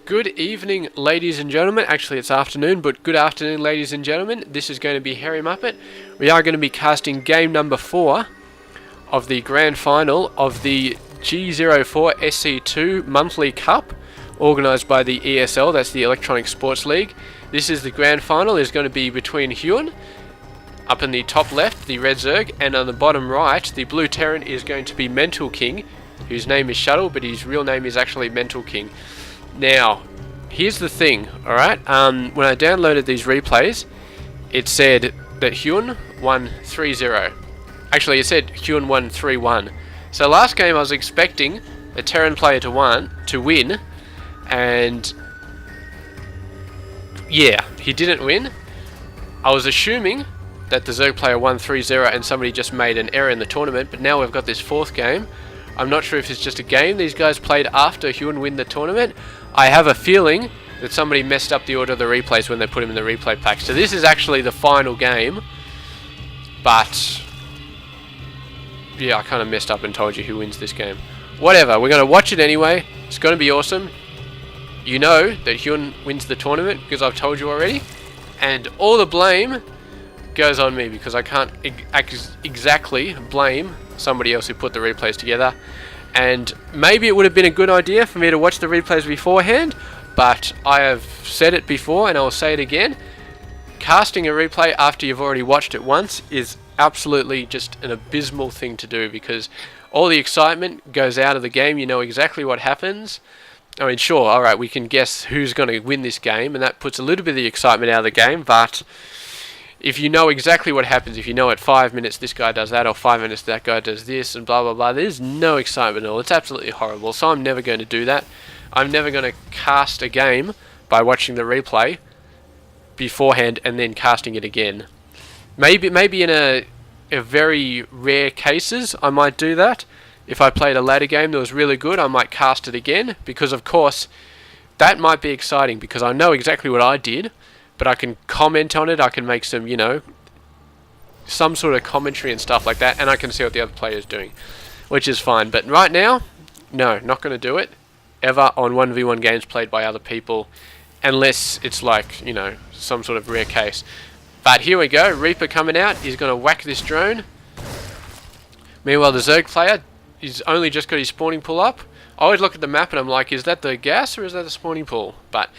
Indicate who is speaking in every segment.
Speaker 1: Good evening, ladies and gentlemen. Actually, it's afternoon, but good afternoon, ladies and gentlemen. This is going to be Harry Muppet. We are going to be casting game number 4 of the grand final of the Go4SC2 monthly cup, organised by the ESL, that's the Electronic Sports League. This is the grand final. Is going to be between Hyun, up in the top left, the red Zerg, and on the bottom right, the blue Terran is going to be Mentalking, whose name is Shuttle, but his real name is actually Mentalking. Now, here's the thing, alright? When I downloaded these replays, it said that Hyun won 3-0. Actually, it said Hyun won 3-1. So last game I was expecting the Terran player to win, and yeah, he didn't win. I was assuming that the Zerg player won 3-0 and somebody just made an error in the tournament, but now we've got this fourth game. I'm not sure if it's just a game these guys played after Hyun win the tournament. I have a feeling that somebody messed up the order of the replays when they put him in the replay pack. So this is actually the final game, but yeah, I kind of messed up and told you who wins this game. Whatever, we're going to watch it anyway. It's going to be awesome. You know that Hyun wins the tournament because I've told you already, and all the blame goes on me because I can't exactly blame somebody else who put the replays together. And maybe it would have been a good idea for me to watch the replays beforehand, but I have said it before and I will say it again. Casting a replay after you've already watched it once is absolutely just an abysmal thing to do, because all the excitement goes out of the game. You know exactly what happens. I mean, sure, alright, we can guess who's going to win this game, and that puts a little bit of the excitement out of the game, but if you know exactly what happens, if you know at 5 minutes this guy does that, or 5 minutes that guy does this, and blah blah blah, there's no excitement at all. It's absolutely horrible. So I'm never going to do that. I'm never going to cast a game by watching the replay beforehand and then casting it again. Maybe in a very rare cases I might do that. If I played a ladder game that was really good, I might cast it again, because of course that might be exciting because I know exactly what I did. But I can comment on it, I can make some, some sort of commentary and stuff like that, and I can see what the other player is doing, which is fine. But right now, no, not going to do it, ever, on 1v1 games played by other people, unless it's like, some sort of rare case. But here we go, Reaper coming out, he's going to whack this drone. Meanwhile, the Zerg player, he's only just got his spawning pool up. I always look at the map and I'm like, is that the gas or is that the spawning pool? But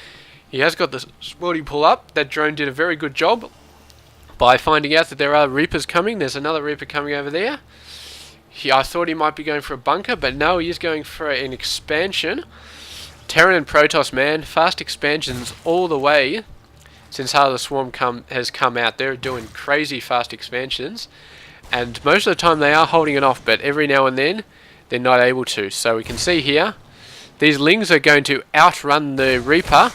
Speaker 1: he has got the spawning pool up. That drone did a very good job by finding out that there are Reapers coming. There's another Reaper coming over there. I thought he might be going for a bunker, but no, he is going for an expansion. Terran and Protoss, man, fast expansions all the way since Heart of the Swarm has come out. They're doing crazy fast expansions, and most of the time they are holding it off, but every now and then they're not able to. So we can see here, these Lings are going to outrun the Reaper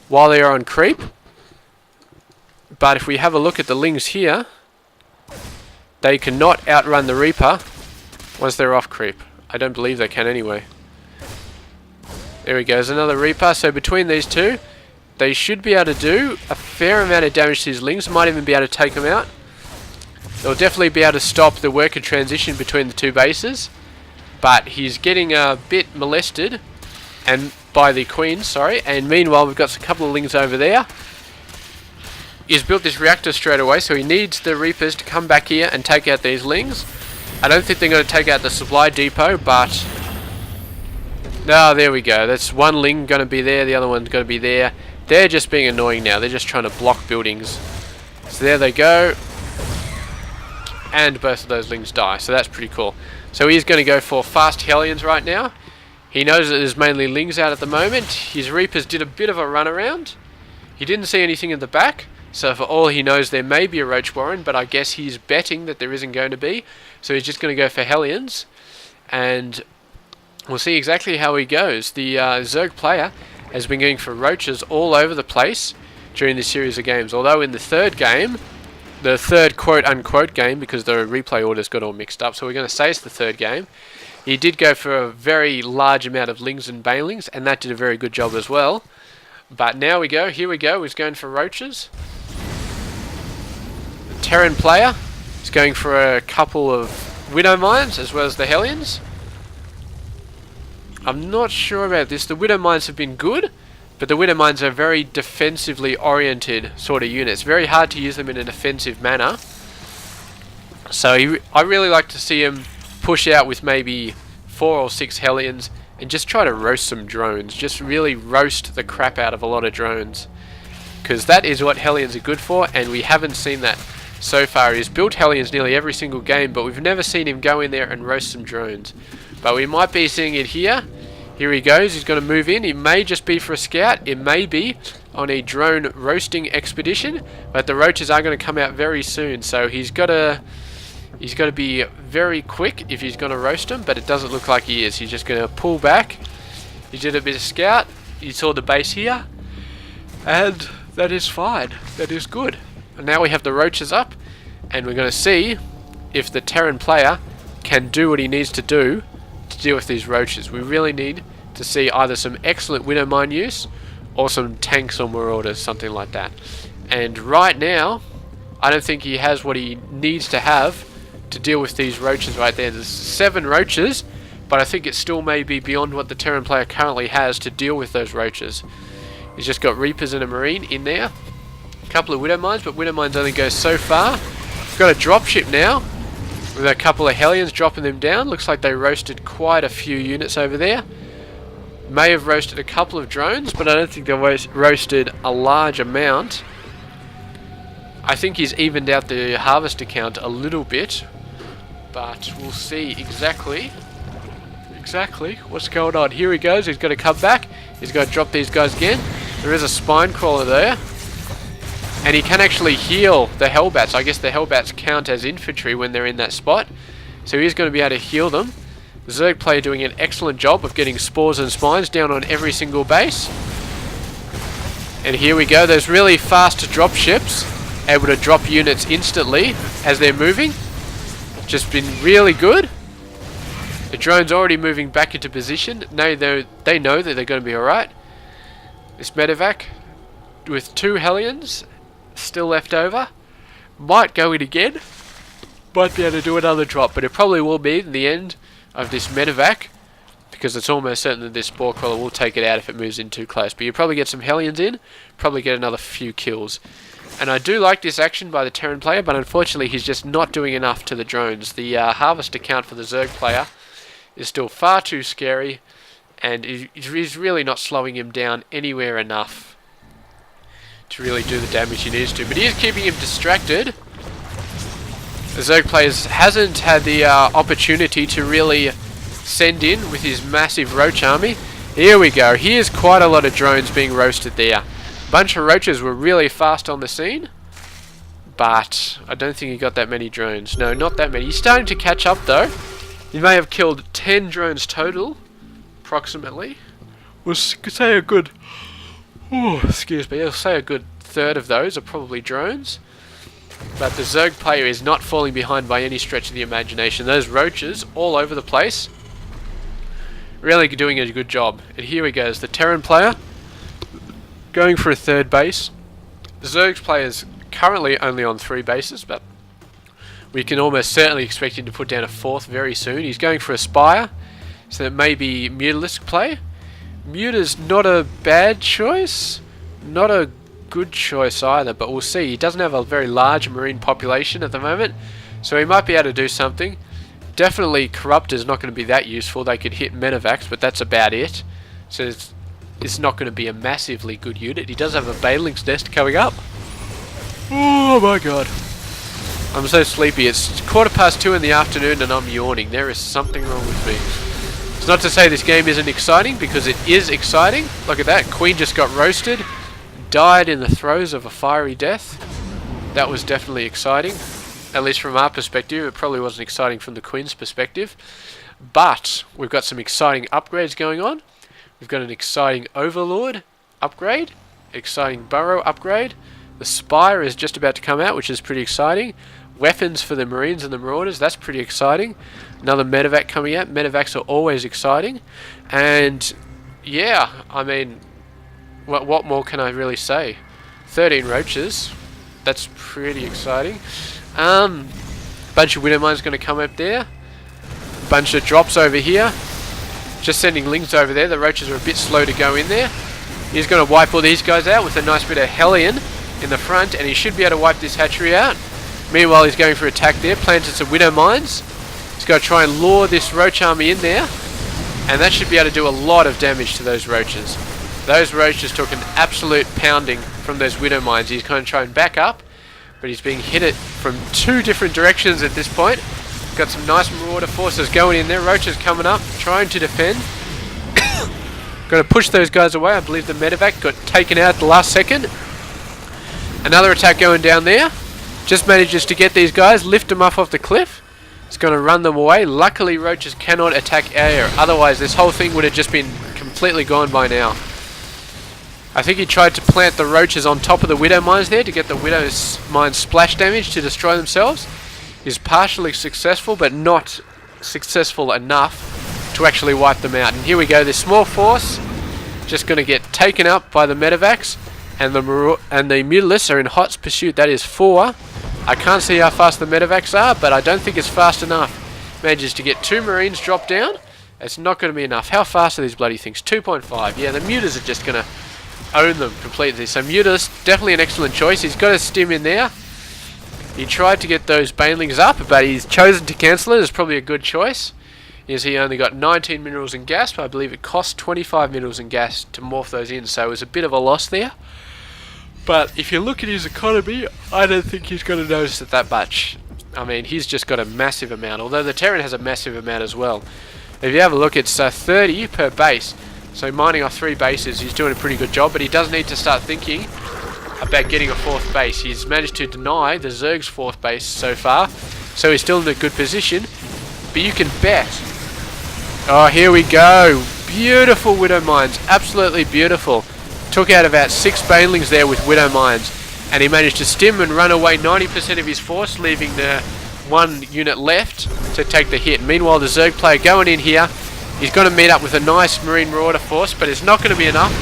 Speaker 1: while they are on creep. But if we have a look at the Lings here, they cannot outrun the Reaper once they're off creep. I don't believe they can anyway. There we go, there's another Reaper. So between these two, they should be able to do a fair amount of damage to these Lings. Might even be able to take them out. They'll definitely be able to stop the worker transition between the two bases. But he's getting a bit molested, and by the Queen, sorry, and meanwhile we've got a couple of Lings over there. He's built this reactor straight away, so he needs the Reapers to come back here and take out these Lings. I don't think they're going to take out the supply depot, but no, there we go. That's one Ling going to be there, the other one's going to be there. They're just being annoying now. They're just trying to block buildings. So there they go, and both of those Lings die, so that's pretty cool. So he's going to go for fast Hellions right now. He knows that there's mainly Lings out at the moment. His Reapers did a bit of a run around. He didn't see anything in the back, so for all he knows there may be a Roach Warren, but I guess he's betting that there isn't going to be. So he's just going to go for Hellions, and we'll see exactly how he goes. The Zerg player has been going for Roaches all over the place during this series of games, although in the third game, the third quote-unquote game, because the replay orders got all mixed up, so we're going to say it's the third game, he did go for a very large amount of Lings and Banelings, and that did a very good job as well. But now we go, here we go, he's going for Roaches. The Terran player is going for a couple of Widow Mines as well as the Hellions. I'm not sure about this. The Widow Mines have been good, But the Widow Mines are very defensively oriented sort of units. Very hard to use them in an offensive manner. So I really like to see him push out with maybe 4 or 6 Hellions and just try to roast some drones. Just really roast the crap out of a lot of drones. Because that is what Hellions are good for, and we haven't seen that so far. He's built Hellions nearly every single game, but we've never seen him go in there and roast some drones. But we might be seeing it here. Here he goes, he's going to move in. It may just be for a scout, it may be on a drone roasting expedition, but the roaches are going to come out very soon, so he's got to be very quick if he's going to roast them, but it doesn't look like he is. He's just going to pull back. He did a bit of scout, he saw the base here, and that is fine, that is good. And now we have the roaches up, and we're going to see if the Terran player can do what he needs to do to deal with these roaches. We really need to see either some excellent Widow Mine use or some tanks or marauders, something like that. And right now, I don't think he has what he needs to have to deal with these roaches right there. There's 7 roaches, but I think it still may be beyond what the Terran player currently has to deal with those roaches. He's just got Reapers and a Marine in there. A couple of Widow Mines, but Widow Mines only go so far. We've got a dropship now with a couple of Hellions dropping them down. Looks like they roasted quite a few units over there. May have roasted a couple of drones, but I don't think they roasted a large amount. I think he's evened out the harvester count a little bit, but we'll see exactly what's going on. Here he goes, he's got to come back. He's got to drop these guys again. There is a spine crawler there. And he can actually heal the Hellbats. I guess the Hellbats count as infantry when they're in that spot. So he's going to be able to heal them. The Zerg player doing an excellent job of getting spores and spines down on every single base. And here we go. Those really fast drop ships, able to drop units instantly as they're moving. Just been really good. The drone's already moving back into position. Now they know that they're going to be alright. This medevac with 2 Hellions still left over. Might go in again. Might be able to do another drop, but it probably will be the end of this medevac, because it's almost certain that this spore crawler will take it out if it moves in too close. But you probably get some Hellions in, probably get another few kills. And I do like this action by the Terran player, but unfortunately he's just not doing enough to the drones. The harvester count for the Zerg player is still far too scary, and he's really not slowing him down anywhere enough to really do the damage he needs to. But he is keeping him distracted. The Zerg player hasn't had the opportunity to really send in with his massive roach army. Here we go. Here's quite a lot of drones being roasted there. A bunch of roaches were really fast on the scene, but I don't think he got that many drones. No, not that many. He's starting to catch up though. He may have killed 10 drones total, approximately. We'll say a good... excuse me, I'll say a good third of those are probably drones. But the Zerg player is not falling behind by any stretch of the imagination. Those roaches all over the place, really doing a good job. And here he goes, the Terran player going for a 3rd base. The Zerg player is currently only on 3 bases, but we can almost certainly expect him to put down a 4th very soon. He's going for a Spire, so that may be Mutalisk play. Muta's not a bad choice, not a good choice either, but we'll see. He doesn't have a very large marine population at the moment, so he might be able to do something. Definitely Corruptor's not going to be that useful. They could hit Medevacs, but that's about it. So it's not going to be a massively good unit. He does have a Baneling's Nest coming up. Oh my god. I'm so sleepy. It's 2:15 in the afternoon and I'm yawning. There is something wrong with me. It's not to say this game isn't exciting, because it is exciting. Look at that. Queen just got roasted. Died in the throes of a fiery death. That was definitely exciting. At least from our perspective. It probably wasn't exciting from the Queen's perspective. But we've got some exciting upgrades going on. We've got an exciting Overlord upgrade. Exciting Burrow upgrade. The Spire is just about to come out, which is pretty exciting. Weapons for the Marines and the Marauders, that's pretty exciting. Another Medevac coming out. Medevacs are always exciting. And yeah, I mean, what more can I really say? 13 roaches, that's pretty exciting. Bunch of Widow Mines going to come up there. Bunch of drops over here. Just sending links over there. The roaches are a bit slow to go in there. He's going to wipe all these guys out with a nice bit of Hellion in the front, and he should be able to wipe this hatchery out. Meanwhile, he's going for attack there, planted some Widow Mines. He's going to try and lure this Roach army in there, and that should be able to do a lot of damage to those Roaches. Those Roaches took an absolute pounding from those Widow Mines. He's going to try and back up, but he's being hit it from 2 different directions at this point. Got some nice Marauder forces going in there. Roaches coming up, trying to defend. Going to push those guys away. I believe the medevac got taken out at the last second. Another attack going down there. Just manages to get these guys, lift them up off the cliff. It's going to run them away. Luckily, Roaches cannot attack air. Otherwise, this whole thing would have just been completely gone by now. I think he tried to plant the Roaches on top of the Widow Mines there to get the Widow Mines splash damage to destroy themselves. He's partially successful, but not successful enough to actually wipe them out. And here we go, this small force just going to get taken up by the medevacs, and the Mutalisks are in hot pursuit. That is 4. I can't see how fast the medevacs are, but I don't think it's fast enough. Manages to get 2 Marines dropped down. It's not going to be enough. How fast are these bloody things? 2.5. Yeah, the Mutas are just going to own them completely. So Mutalisk, definitely an excellent choice. He's got a stim in there. He tried to get those Banelings up, but he's chosen to cancel it. It's probably a good choice. Is he only got 19 minerals and gas, but I believe it cost 25 minerals and gas to morph those in, so it was a bit of a loss there. But if you look at his economy, I don't think he's going to notice it that much. I mean, he's just got a massive amount, although the Terran has a massive amount as well. If you have a look, it's 30 per base, so mining off 3 bases, he's doing a pretty good job, but he does need to start thinking about getting a 4th base. He's managed to deny the Zerg's 4th base so far, so he's still in a good position, but you can bet. Oh, here we go. Beautiful Widow Mines. Absolutely beautiful. Took out about 6 Banelings there with Widow Mines. And he managed to stim and run away 90% of his force, leaving the 1 unit left to take the hit. Meanwhile, the Zerg player going in here. He's going to meet up with a nice Marine Marauder force, but it's not going to be enough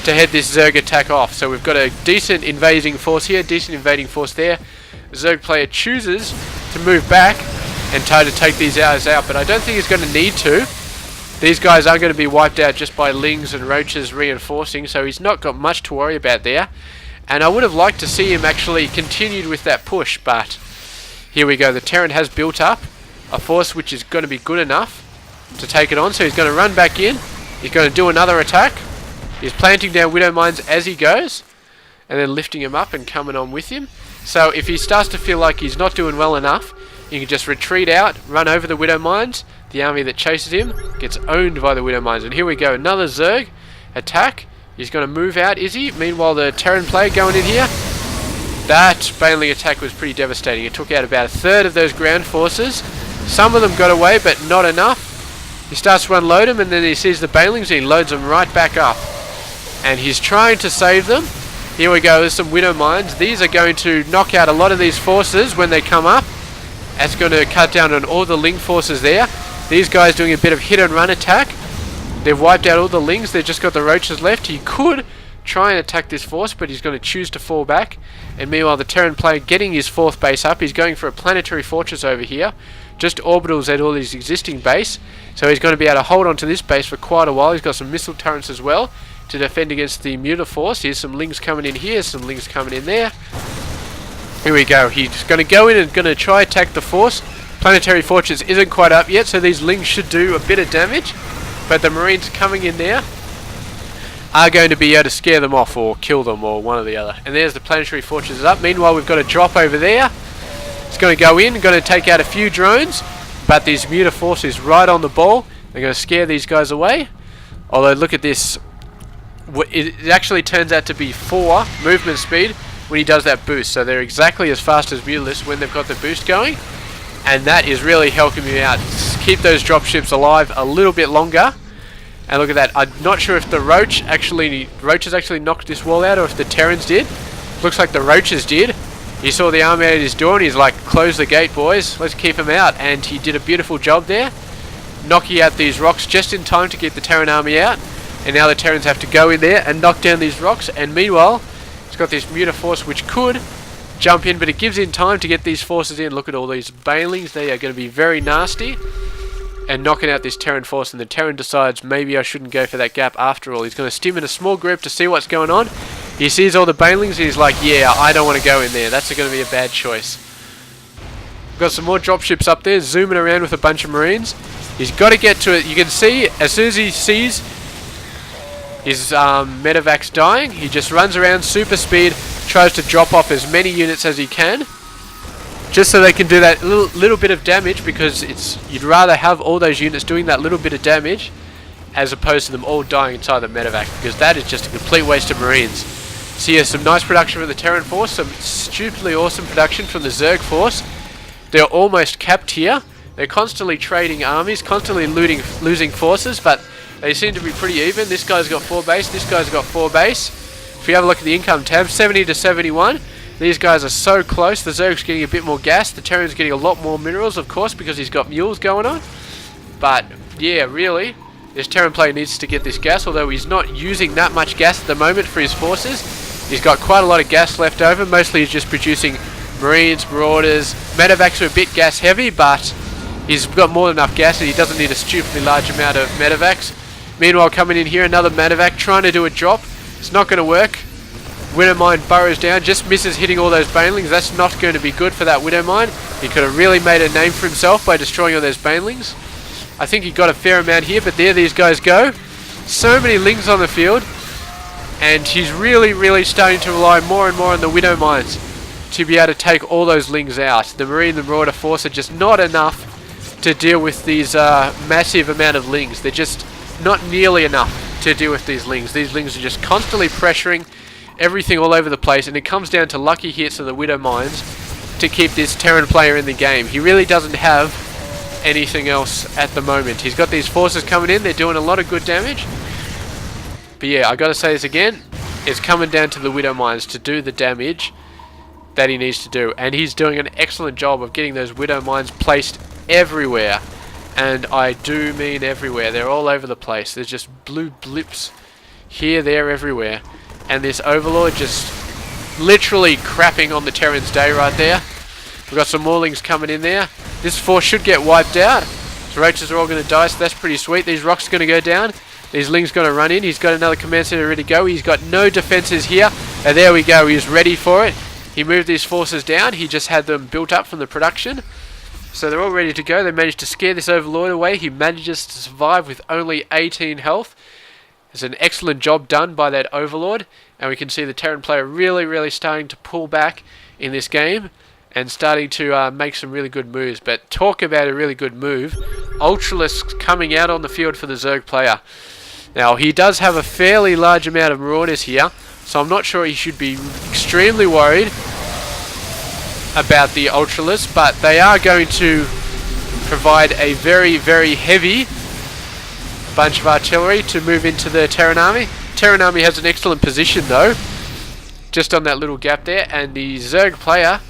Speaker 1: to head this Zerg attack off. So we've got a decent invading force here, decent invading force there. The Zerg player chooses to move back and try to take these guys out, but I don't think he's going to need to. These guys are going to be wiped out just by Lings and Roaches reinforcing, so he's not got much to worry about there. And I would have liked to see him actually continued with that push, but here we go. The Terran has built up a force which is going to be good enough to take it on, so he's going to run back in. He's going to do another attack. He's planting down Widow Mines as he goes, and then lifting him up and coming on with him. So if he starts to feel like he's not doing well enough, he can just retreat out, run over the Widow Mines. The army that chases him gets owned by the Widow Mines. And here we go, another Zerg attack. He's going to move out, is he? Meanwhile, the Terran player going in here. That Baneling attack was pretty devastating. It took out about 1/3 of those ground forces. Some of them got away, but not enough. He starts to unload them, and then he sees the Banelings, and he loads them right back up. And he's trying to save them. Here we go, there's some Widow Mines. These are going to knock out a lot of these forces when they come up. That's going to cut down on all the Ling forces there. These guys doing a bit of hit and run attack. They've wiped out all the Lings. They've just got the Roaches left. He could try and attack this force, but he's going to choose to fall back. And meanwhile, the Terran player getting his 4th base up. He's going for a planetary fortress over here. Just orbitals at all his existing base. So he's going to be able to hold on to this base for quite a while. He's got some missile turrets as well to defend against the Muta force. Here's some Lings coming in here. Some Lings coming in there. Here we go. He's going to go in and going to try attack the force. Planetary Fortress isn't quite up yet, so these Lings should do a bit of damage. But the Marines coming in there are going to be able to scare them off or kill them or one or the other. And there's the Planetary Fortress up. Meanwhile, we've got a drop over there. It's going to go in, going to take out a few drones. But this Muta force is right on the ball. They're going to scare these guys away. Although, look at this. It actually turns out to be 4 movement speed when he does that boost. So they're exactly as fast as Mutalisks when they've got the boost going. And that is really helping me out. Keep those dropships alive a little bit longer. And look at that. I'm not sure if the Roaches actually knocked this wall out or if the Terrans did. Looks like the Roaches did. He saw the army at his door and he's like, close the gate, boys. Let's keep him out. And he did a beautiful job there. Knocking out these rocks just in time to get the Terran army out. And now the Terrans have to go in there and knock down these rocks. And meanwhile, it's got this Muta force which could jump in, but it gives in time to get these forces in. Look at all these Banelings. They are going to be very nasty. and knocking out this Terran force, and the Terran decides maybe I shouldn't go for that gap after all. He's going to stim in a small group to see what's going on. He sees all the banelings and he's like, yeah, I don't want to go in there. That's going to be a bad choice. Got some more dropships up there, zooming around with a bunch of Marines. He's got to get to it. You can see, as soon as he sees his medevacs dying, he just runs around super speed, tries to drop off as many units as he can, just so they can do that little bit of damage, because you'd rather have all those units doing that little bit of damage as opposed to them all dying inside the medevac, because that is just a complete waste of Marines. So yeah, some nice production from the Terran force, some stupidly awesome production from the Zerg force. They're almost capped here. They're constantly trading armies, constantly losing forces, but they seem to be pretty even. This guy's got 4 base, this guy's got 4 base. If you have a look at the income tab, 70 to 71. These guys are so close. The Zerg's getting a bit more gas. The Terran's getting a lot more minerals, of course, because he's got mules going on. But yeah, really, this Terran player needs to get this gas, although he's not using that much gas at the moment for his forces. He's got quite a lot of gas left over. Mostly he's just producing Marines, Marauders. Medevacs are a bit gas heavy, but he's got more than enough gas and he doesn't need a stupidly large amount of medevacs. Meanwhile, coming in here, another medevac trying to do a drop. It's not going to work. Widowmine burrows down, just misses hitting all those banelings. That's not going to be good for that Widowmine. He could have really made a name for himself by destroying all those banelings. I think he got a fair amount here, but there these guys go. So many lings on the field, and he's really starting to rely more and more on the Widowmines to be able to take all those lings out. The Marine and the Marauder force are just not enough to deal with these massive amount of lings. They're just not nearly enough to deal with these lings. These lings are just constantly pressuring everything all over the place, and it comes down to lucky hits of the Widowmines to keep this Terran player in the game. He really doesn't have anything else at the moment. He's got these forces coming in, they're doing a lot of good damage. But yeah, I gotta say this again, it's coming down to the Widowmines to do the damage that he needs to do, and he's doing an excellent job of getting those Widowmines placed everywhere. And I do mean everywhere. They're all over the place. There's just blue blips here, there, everywhere. And this Overlord just literally crapping on the Terran's day right there. We've got some Maulings coming in there. This force should get wiped out. The roaches are all going to die, so that's pretty sweet. These rocks are going to go down. These Lings going to run in. He's got another command center ready to go. He's got no defenses here. And there we go. He's ready for it. He moved these forces down. He just had them built up from the production. So they're all ready to go. They managed to scare this Overlord away. He manages to survive with only 18 health. It's an excellent job done by that Overlord. And we can see the Terran player really starting to pull back in this game and starting to make some really good moves. But talk about a really good move. Ultralisk coming out on the field for the Zerg player. Now, he does have a fairly large amount of Marauders here, so I'm not sure he should be extremely worried about the Ultralisk, but they are going to provide a very heavy bunch of artillery to move into the Terran army. Terran army has an excellent position though, just on that little gap there, and the Zerg player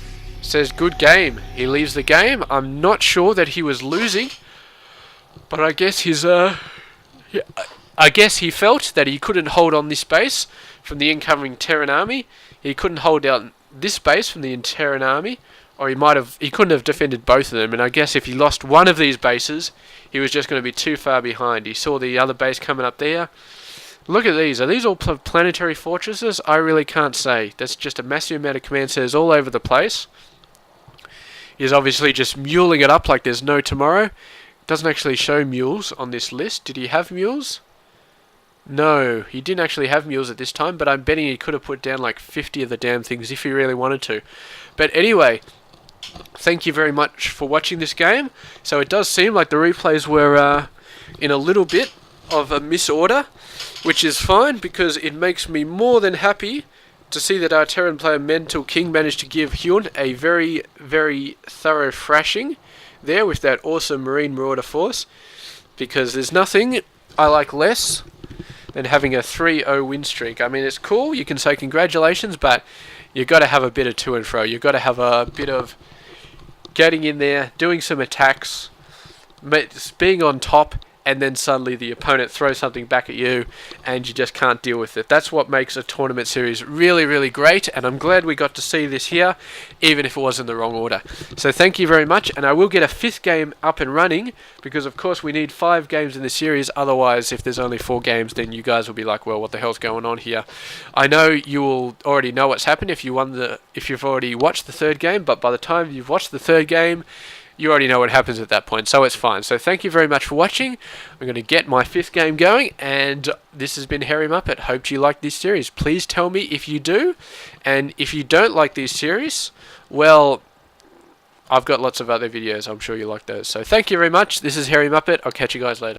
Speaker 1: says good game. He leaves the game. I'm not sure that he was losing, but I guess his I guess he felt that he couldn't hold on this base from the incoming Terran army. He couldn't hold down this base from the Terran army, or he couldn't have defended both of them. And I guess if he lost one of these bases, he was just going to be too far behind. He saw the other base coming up there. Look at these. Are these all planetary fortresses? I really can't say. That's just a massive amount of command centers all over the place. He's obviously just muling it up like there's no tomorrow. Doesn't actually show mules on this list. Did he have mules? No, he didn't actually have mules at this time, but I'm betting he could have put down like 50 of the damn things if he really wanted to. But anyway, thank you very much for watching this game. So it does seem like the replays were in a little bit of a misorder, which is fine because it makes me more than happy to see that our Terran player Mentalking managed to give Hyun a very thorough thrashing there with that awesome Marine Marauder force, because there's nothing I like less than having a 3-0 win streak. I mean, it's cool, you can say congratulations, but you've got to have a bit of to and fro. You've got to have a bit of getting in there, doing some attacks, being on top, and then suddenly the opponent throws something back at you and you just can't deal with it. That's what makes a tournament series really, really great, and I'm glad we got to see this here, even if it was in the wrong order. So thank you very much, and I will get a 5th game up and running, because of course we need 5 games in the series. Otherwise, if there's only 4 games, then you guys will be like, well, what the hell's going on here? I know you will already know what's happened if you've already watched the 3rd game, but by the time you've watched the 3rd game, you already know what happens at that point, so it's fine. So thank you very much for watching. I'm going to get my 5th game going, and this has been Hairy Muppet. Hope you like this series. Please tell me if you do, and if you don't like this series, well, I've got lots of other videos. I'm sure you like those. So thank you very much. This is Hairy Muppet. I'll catch you guys later.